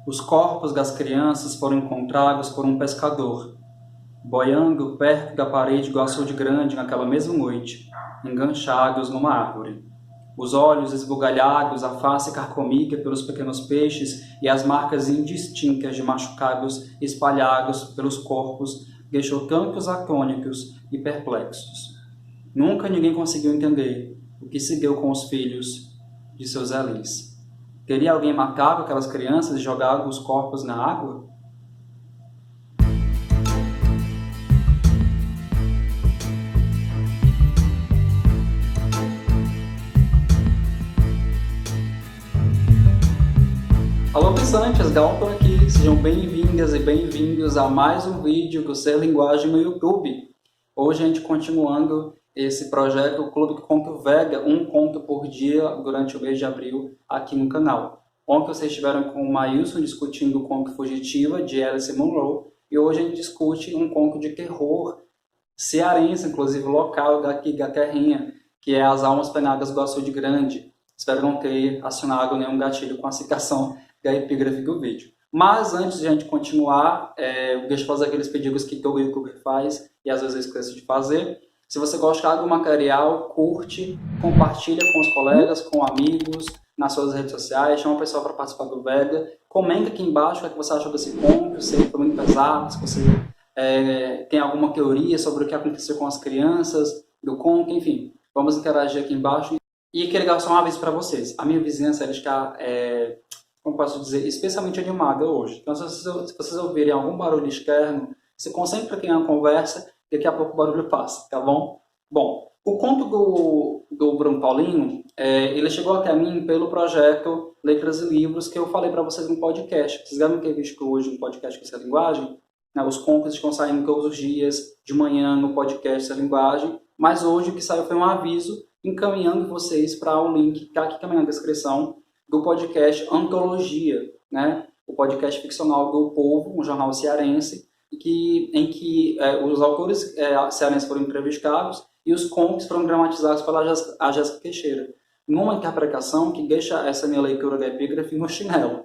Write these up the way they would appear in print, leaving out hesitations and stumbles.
Os corpos das crianças foram encontrados por um pescador, boiando perto da parede do açude grande naquela mesma noite, enganchados numa árvore. Os olhos esbugalhados, a face carcomida pelos pequenos peixes e as marcas indistintas de machucados espalhados pelos corpos deixou tantos atônitos e perplexos. Nunca ninguém conseguiu entender o que se deu com os filhos de seus Elis. Teria alguém matado aquelas crianças e jogado os corpos na água? Alô pensantes, Galton aqui, sejam bem-vindas e bem-vindos a mais um vídeo do Ser Linguagem no YouTube. Hoje a gente continuando esse projeto, o Clube Conto Vega, um conto por dia durante o mês de abril aqui no canal. Ontem vocês estiveram com o Maílson discutindo o conto Fugitiva, de Alice Munro, e hoje a gente discute um conto de terror cearense, inclusive local daqui da terrinha, que é As Almas Penadas do Açude Grande. Espero não ter acionado nenhum gatilho com a citação da epígrafe do vídeo. Mas antes de a gente continuar, deixa eu fazer aqueles pedidos que todo youtuber faz e às vezes eu esqueço de fazer. Se você gostar do material, curte, compartilha com os colegas, com amigos, nas suas redes sociais, chama o pessoal para participar do Vega. Comenta aqui embaixo o que você achou desse conto, se ele foi muito pesado, se você tem alguma teoria sobre o que aconteceu com as crianças do conto, enfim. Vamos interagir aqui embaixo. E queria só um aviso para vocês. A minha vizinhança ela está, como posso dizer, especialmente animada hoje. Então, se vocês ouvirem algum barulho externo, se concentre aqui na conversa, daqui a pouco o barulho passa, tá bom? Bom, o conto do Bruno Paulino, ele chegou até mim pelo projeto Letras e Livros, que eu falei para vocês no podcast. Vocês devem ter visto hoje no podcast Essa Linguagem, né, os contos estão saindo todos os dias, de manhã no podcast Essa Linguagem, mas hoje o que saiu foi um aviso encaminhando vocês para o link que está aqui também na descrição do podcast Antologia, né? O podcast ficcional do Povo, um jornal cearense, em que os autores cearenses foram entrevistados e os contos foram dramatizados pela Jéssica Teixeira, numa interpretação que deixa essa minha leitura da epígrafe no chinelo.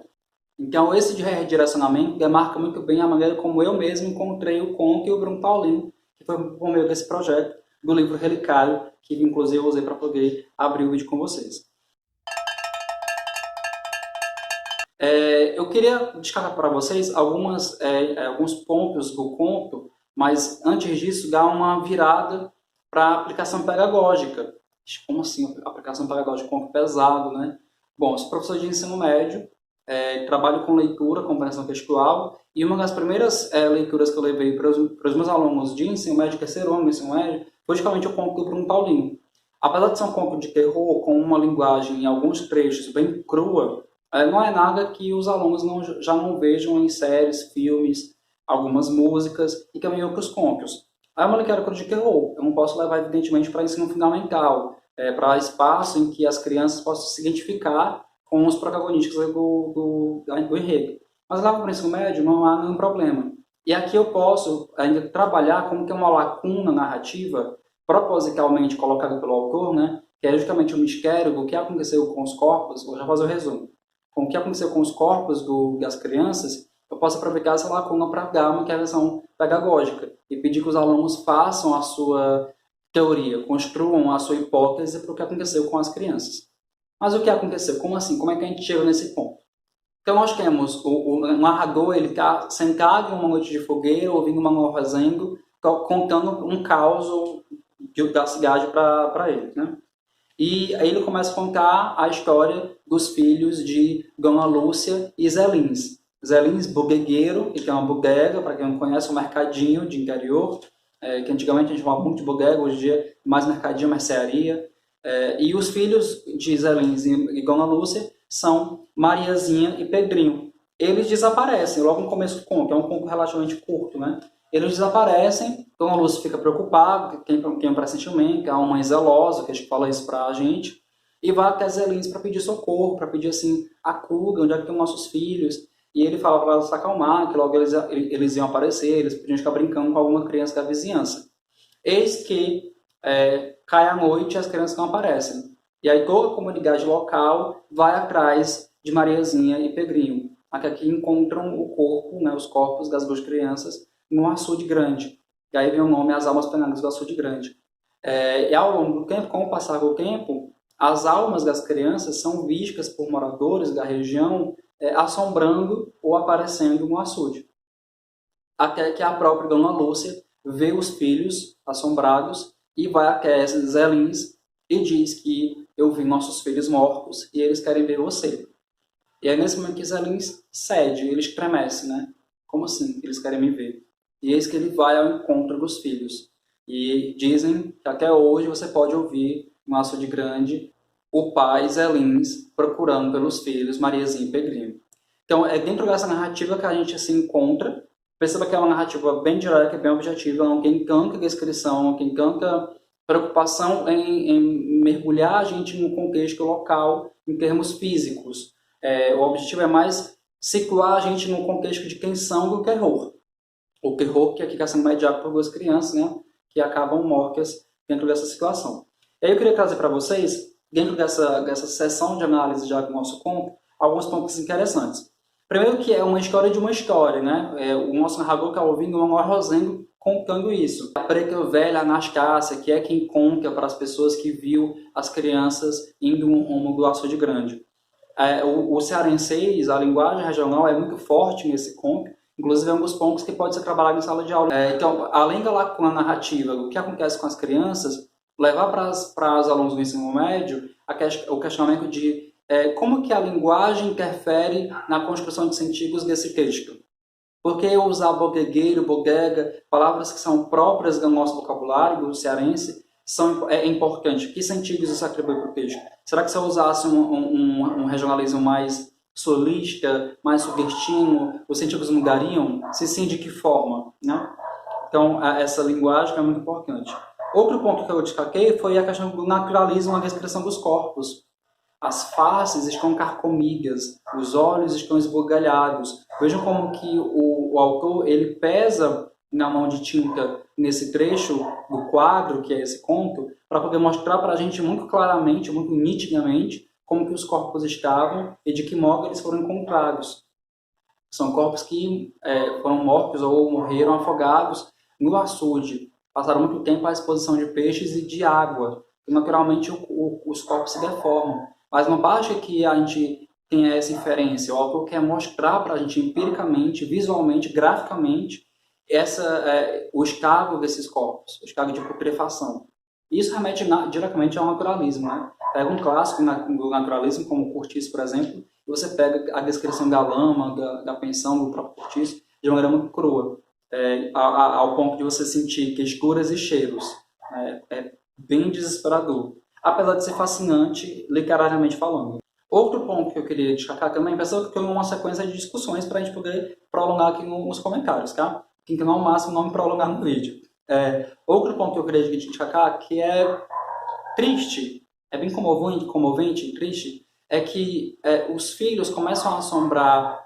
Então, esse redirecionamento demarca muito bem a maneira como eu mesmo encontrei o conto e o Bruno Paulino, que foi por meio desse projeto, do livro Relicário, que inclusive eu usei para poder abrir o vídeo com vocês. Eu queria destacar para vocês alguns pontos do conto, mas antes disso dar uma virada para a aplicação pedagógica. Como assim aplicação pedagógica? Conto pesado, né? Bom, sou professor de ensino médio, trabalho com leitura, compreensão textual, e uma das primeiras leituras que eu levei para os meus alunos de ensino médio, terceiro ano do ensino médio, foi justamente o conto do Bruno Paulino. Apesar de ser um conto de terror, com uma linguagem em alguns trechos bem crua, não é nada que os alunos já não vejam em séries, filmes, algumas músicas e também outros contos. É uma literatura de terror, eu não posso levar evidentemente para ensino fundamental, para espaço em que as crianças possam se identificar com os protagonistas do enredo. Mas lá para o ensino médio não há nenhum problema. E aqui eu posso ainda trabalhar como que é uma lacuna narrativa propositalmente colocada pelo autor, né, que é justamente o mistério do que aconteceu com os corpos. Vou já fazer o resumo. Com o que aconteceu com os corpos das crianças, eu posso aproveitar essa lacuna para dar uma intervenção pedagógica e pedir que os alunos façam a sua teoria, construam a sua hipótese para o que aconteceu com as crianças. Mas o que aconteceu? Como assim? Como é que a gente chega nesse ponto? Então nós temos o narrador, ele está sentado em uma noite de fogueira, ouvindo uma nova fazendo, contando um caos da cidade para ele, né? E aí ele começa a contar a história dos filhos de Dona Lúcia e Zé Lins. Zé Lins, bodegueiro, que é uma bodega, para quem não conhece, um mercadinho de interior, que antigamente a gente chamava muito de bodega, hoje em dia mais mercadinho, mercearia. E os filhos de Zé Lins e Dona Lúcia são Mariazinha e Pedrinho. Eles desaparecem logo no começo do conto, é um conto relativamente curto, né? Eles desaparecem, Dona Lúcia fica preocupada, tem um pressentimento, é uma mãe zelosa, que a gente fala isso pra gente, e vai até Zé Lins para pedir socorro, para pedir assim, acuda, onde é que estão nossos filhos? E ele fala para ela se acalmar, que logo eles iam aparecer, eles podiam ficar brincando com alguma criança da vizinhança. Eis que cai a noite e as crianças não aparecem. E aí toda a comunidade local vai atrás de Mariazinha e Pedrinho. até que encontram o corpo, né, os corpos das duas crianças num açude grande. E aí vem o nome As Almas Penadas do Açude Grande. E ao longo do tempo, com o passar do tempo, as almas das crianças são vistas por moradores da região assombrando ou aparecendo no açude. Até que a própria Dona Lúcia vê os filhos assombrados e vai até Zé Lins e diz que eu vi nossos filhos mortos e eles querem ver você. E é nesse momento que Zé Lins cede, ele estremece, né? Como assim? Eles querem me ver. E eis que ele vai ao encontro dos filhos. E dizem que até hoje você pode ouvir no Açude Grande o pai Zé Lins procurando pelos filhos Mariazinha e Pedrinho. Então é dentro dessa narrativa que a gente se encontra. Perceba que é uma narrativa bem direta, bem objetiva, não tem tanta descrição, não tem tanta preocupação em mergulhar a gente no contexto local em termos físicos. O objetivo é mais situar a gente no contexto de quem são do terror. O terror que aqui está sendo mediado por duas crianças, né, que acabam mortas dentro dessa situação. E aí eu queria trazer para vocês, dentro dessa sessão de análise já do nosso conto, alguns pontos interessantes. Primeiro que é uma história de uma história, né? O nosso narrador está ouvindo o Manuel Rosendo contando isso. A preta velha Anastácia, que é quem conta para as pessoas que viu as crianças indo no rumo do Açude Grande. O cearense, a linguagem regional é muito forte nesse conto, inclusive é um dos pontos que pode ser trabalhado em sala de aula. Então, além da lacuna narrativa, o que acontece com as crianças, levar para os alunos do ensino médio o questionamento de como que a linguagem interfere na construção de sentidos desse texto. Por que usar bodegueiro, bodega, palavras que são próprias do nosso vocabulário, do cearense, é importante? Que sentidos isso atribui para o texto? Será que se eu usasse um regionalismo mais solista, mais sudestino, os sentidos mudariam? Se sim, de que forma? Né? Então, essa linguagem é muito importante. Outro ponto que eu destaquei foi a questão do naturalismo na descrição dos corpos. As faces estão carcomidas, os olhos estão esbugalhados. Vejam como que o autor ele pesa na mão de tinta nesse trecho do quadro, que é esse conto, para poder mostrar para a gente muito claramente, muito nitidamente, como que os corpos estavam e de que modo eles foram encontrados. São corpos que foram mortos ou morreram afogados no açude. Passaram muito tempo à exposição de peixes e de água. E, naturalmente, os corpos se deformam. Mas não basta que a gente tenha essa inferência. O autor quer mostrar para a gente empiricamente, visualmente, graficamente, o estado desses corpos, o estado de putrefação. Isso remete diretamente ao naturalismo. Né? Pega um clássico do naturalismo, como Curtiço, por exemplo, e você pega a descrição da lama, da pensão do próprio Curtiço, de uma maneira muito crua, ao ponto de você sentir texturas e cheiros. É bem desesperador, apesar de ser fascinante, literariamente falando. Outro ponto que eu queria destacar também, pessoal, que foi uma sequência de discussões para a gente poder prolongar aqui nos comentários, tá? Que não é o máximo não me prolongar no vídeo. Outro ponto que eu queria destacar, que é triste, é bem comovente e triste, é que os filhos começam a assombrar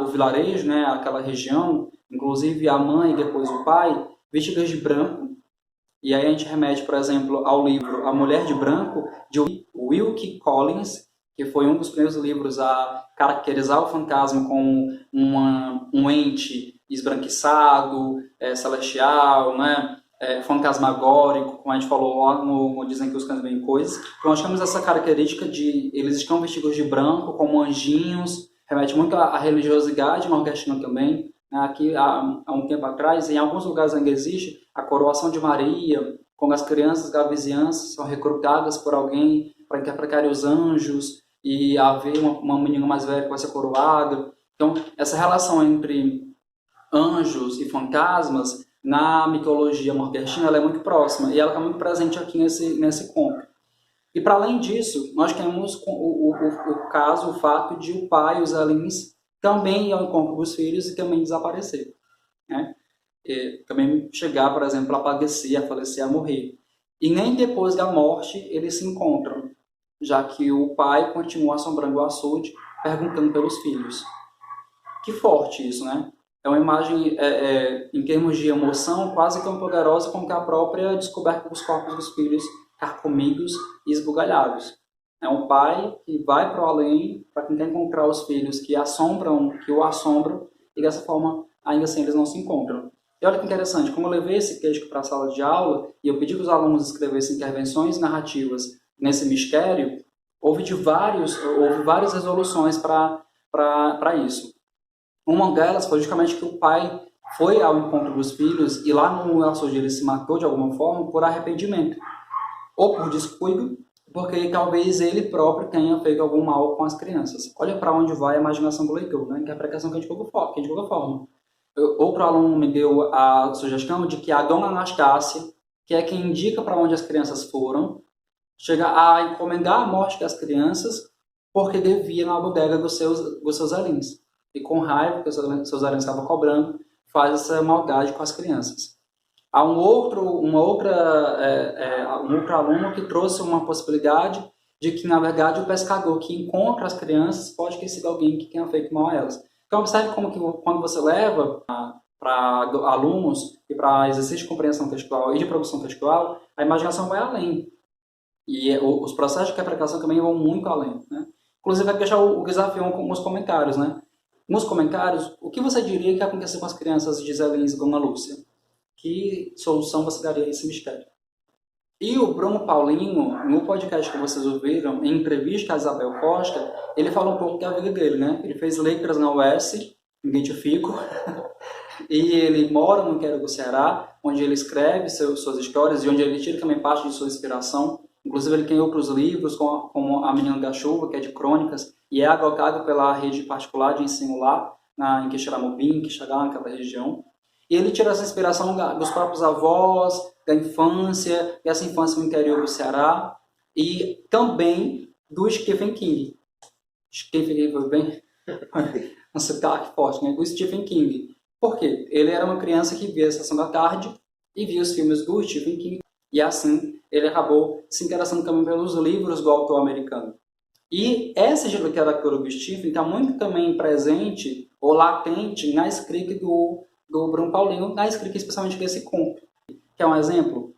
o vilarejo, né, aquela região, inclusive a mãe e depois o pai, vestidos de branco. E aí a gente remete, por exemplo, ao livro A Mulher de Branco, de Wilkie Collins, que foi um dos primeiros livros a caracterizar o fantasma como um ente esbranquiçado, celestial, né? Fantasmagórico, como a gente falou lá no Dizem que os Cães Veem Coisas. Então nós temos essa característica de eles estão vestidos de branco, como anjinhos, remete muito à religiosidade nordestina também. Aqui, há um tempo atrás, em alguns lugares ainda existe a coroação de Maria, quando as crianças da vizinhança são recrutadas por alguém para interpretar os anjos e haver uma menina mais velha que vai ser coroada. Então, essa relação entre anjos e fantasmas, na mitologia nordestina, ela é muito próxima e ela está muito presente aqui nesse conto. E, para além disso, nós temos o fato de o pai, os Zé Lins, também ir ao encontro dos filhos e também desaparecer. Né? Também chegar, por exemplo, a padecer, a falecer, a morrer. E nem depois da morte eles se encontram, já que o pai continua assombrando o açude, perguntando pelos filhos. Que forte isso, né? É uma imagem, em termos de emoção, quase tão poderosa como que a própria descoberta dos corpos dos filhos carcomidos e esbugalhados. É um pai que vai para o além para tentar encontrar os filhos que o assombram, e dessa forma, ainda assim, eles não se encontram. E olha que interessante, como eu levei esse texto para a sala de aula e eu pedi que os alunos escrevessem intervenções narrativas nesse mistério, houve várias resoluções para isso. Uma delas foi justamente que o pai foi ao encontro dos filhos e lá no açude ele se matou de alguma forma por arrependimento, ou por descuido, porque talvez ele próprio tenha feito algum mal com as crianças. Olha para onde vai a imaginação do leitor, né? Interpretação que a gente colocou forma. Outro aluno me deu a sugestão de que a dona Anastácia, que é quem indica para onde as crianças foram, chega a encomendar a morte das crianças porque devia na bodega dos seus Elins. E com raiva que os seus Elins estavam cobrando, faz essa maldade com as crianças. Há um outro aluno que trouxe uma possibilidade de que, na verdade, o pescador que encontra as crianças pode ter sido alguém que tenha feito mal a elas. Então, observe como que quando você leva para alunos e para exercício de compreensão textual e de produção textual, a imaginação vai além. E os processos de interpretação também vão muito além, né? Inclusive, vai deixar o desafio com os comentários, né? Nos comentários, o que você diria que aconteceu com as crianças de Zé Lins e Dona Lúcia? Que solução você daria a esse mistério? E o Bruno Paulinho, no podcast que vocês ouviram, em entrevista a Isabel Costa, ele fala um pouco da vida dele, né? Ele fez letras na UES, identifico, e ele mora no interior do Ceará, onde ele escreve suas histórias e onde ele tira também parte de sua inspiração. Inclusive, ele tem outros livros, como A Menina da Chuva, que é de crônicas, e é adotado pela rede particular de ensino lá, em Quixeramobim, Quixadá, naquela região. E ele tira essa inspiração dos próprios avós, da infância, e essa infância no interior do Ceará, e também do Stephen King. Stephen King foi bem... um sotaque forte, né? Do Stephen King. Por quê? Ele era uma criança que via a Sessão da Tarde e via os filmes do Stephen King, e assim ele acabou se interessando também pelos livros do autor americano. E essa literatura do Stephen está muito também presente, ou latente, na escrita do Bruno Paulinho, na escrita especialmente desse conto. Quer um exemplo?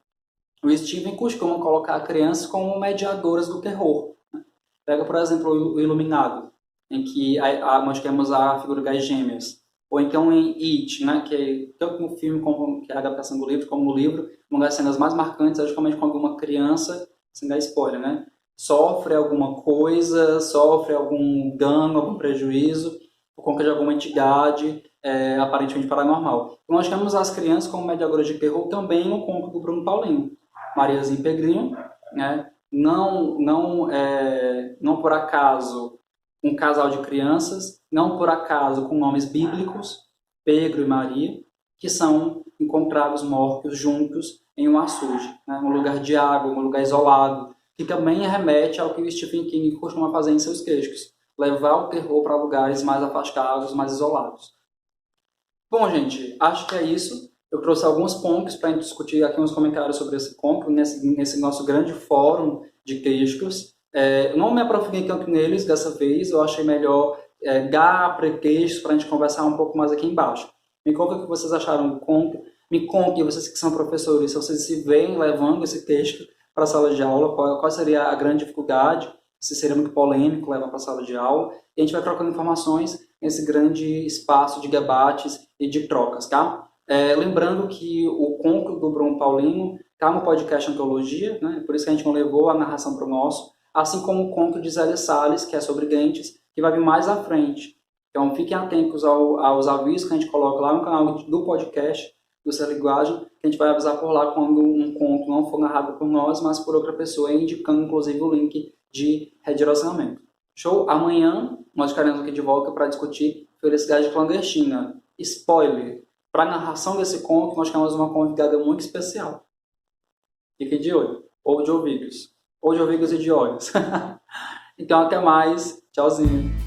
O Stephen costuma colocar crianças como mediadoras do terror. Pega, por exemplo, o Iluminado, em que nós temos a figura das gêmeas. Ou então em It, né, que tanto no filme como que é a adaptação do livro, como no livro, uma das cenas mais marcantes é justamente quando uma criança, sem dar spoiler, né, sofre alguma coisa, sofre algum dano, algum prejuízo, por conta de alguma entidade aparentemente paranormal. Então nós temos as crianças como mediadoras de terror também no conto do Bruno Paulinho. Mariazinha e Pedrinho, né, não por acaso um casal de crianças, não por acaso com nomes bíblicos, Pedro e Maria, que são encontrados mortos juntos em um açude, né, um lugar de água, um lugar isolado, que também remete ao que o Stephen King costuma fazer em seus textos, levar o terror para lugares mais afastados, mais isolados. Bom, gente, acho que é isso. Eu trouxe alguns pontos para a gente discutir aqui nos comentários sobre esse ponto, nesse nosso grande fórum de textos. Eu não me aprofundei tanto neles dessa vez, eu achei melhor dar pretextos para a gente conversar um pouco mais aqui embaixo. Me conta o que vocês acharam do conto, me conte, vocês que são professores, se vocês se veem levando esse texto para a sala de aula, qual seria a grande dificuldade, se seria muito polêmico levar para a sala de aula, e a gente vai trocando informações nesse grande espaço de debates e de trocas, tá? Lembrando que o conto do Bruno Paulinho está no podcast Antologia, né? Por isso que a gente não levou a narração para o nosso, assim como o conto de Zélia Salles, que é sobre dentes, que vai vir mais à frente. Então fiquem atentos aos avisos que a gente coloca lá no canal do podcast do Ser Linguagem, que a gente vai avisar por lá quando um conto não for narrado por nós, mas por outra pessoa, indicando inclusive o link de redirecionamento. Show? Amanhã nós estaremos aqui de volta para discutir Felicidade Clandestina. Spoiler! Para a narração desse conto, nós temos uma convidada muito especial. Fiquem de olho. Ou de ouvidos. Ou de ouvidos e de olhos. Então, até mais. Tchauzinho.